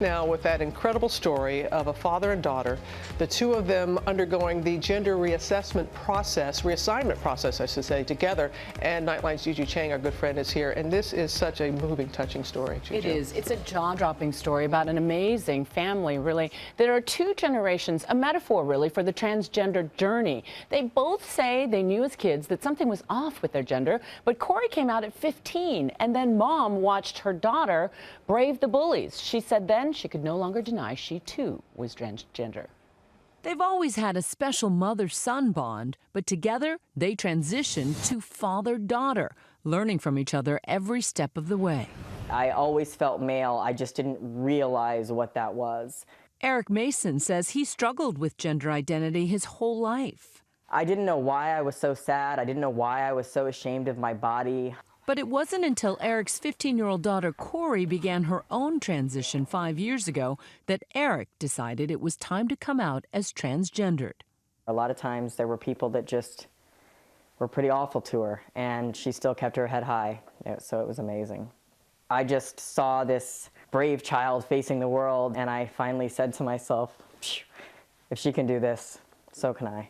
Now, with that incredible story of a father and daughter, the two of them undergoing the gender reassessment process, reassignment process, I should say, together. And Nightline's Juju Chang, our good friend, is here. And this is such a moving, touching story, Juju. It is. It's a jaw-dropping story about an amazing family, really. There are two generations, a metaphor, really, for the transgender journey. They both say they knew as kids that something was off with their gender, but Corey came out at 15, and then Mom watched her daughter brave the bullies. She said then she could no longer deny she, too, was transgender. They've always had a special mother-son bond, but together they transitioned to father-daughter, learning from each other every step of the way. I always felt male. I just didn't realize what that was. Eric Mason says he struggled with gender identity his whole life. I didn't know why I was so sad. I didn't know why I was so ashamed of my body. But it wasn't until Eric's 15-year-old daughter, Corey, began her own transition 5 years ago that Eric decided it was time to come out as transgendered. A lot of times there were people that just were pretty awful to her, and she still kept her head high, so it was amazing. I just saw this brave child facing the world, and I finally said to myself, if she can do this, so can I.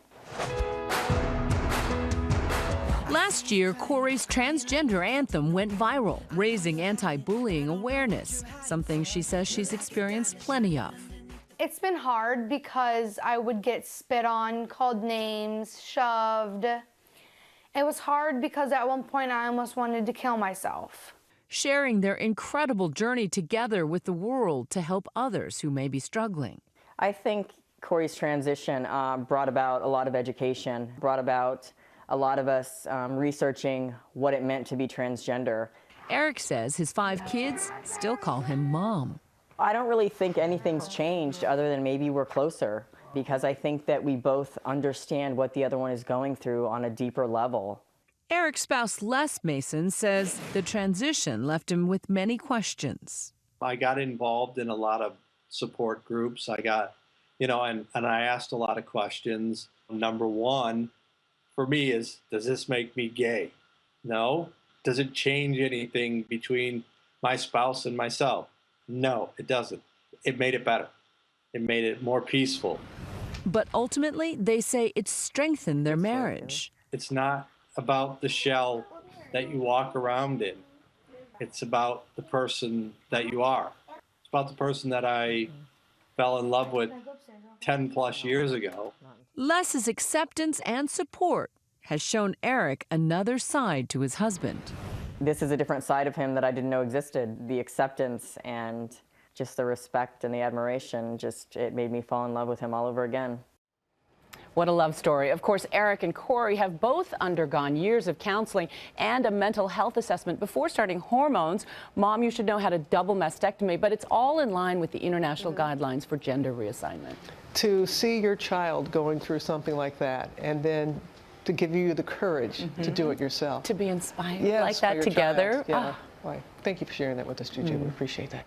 Last year, Corey's transgender anthem went viral, raising anti-bullying awareness, something she says she's experienced plenty of. It's been hard because I would get spit on, called names, shoved. It was hard because at one point I almost wanted to kill myself. Sharing their incredible journey together with the world to help others who may be struggling. I think Corey's transition brought about a lot of education, brought about a lot of us researching what it meant to be transgender. Eric says his 5 kids still call him Mom. I don't really think anything's changed other than maybe we're closer, because I think that we both understand what the other one is going through on a deeper level. Eric's spouse Les Mason says the transition left him with many questions. I got involved in a lot of support groups. I got, and I asked a lot of questions. Number one, for me is, does this make me gay? No. Does it change anything between my spouse and myself? No, it doesn't. It made it better. It made it more peaceful. But ultimately, they say it strengthened their marriage. It's not about the shell that you walk around in. It's about the person that you are. It's about the person that I fell in love with 10 plus years ago. Les's acceptance and support has shown Eric another side to his husband. This is a different side of him that I didn't know existed. The acceptance and just the respect and the admiration, it made me fall in love with him all over again. What a love story. Of course, Eric and Corey have both undergone years of counseling and a mental health assessment before starting hormones. Mom, you should know, had a double mastectomy, but it's all in line with the international guidelines for gender reassignment. To see your child going through something like that, and then to give you the courage to do it yourself. To be inspired yes, like that for your together. Child. Yeah. Thank you for sharing that with us, Juju. We appreciate that.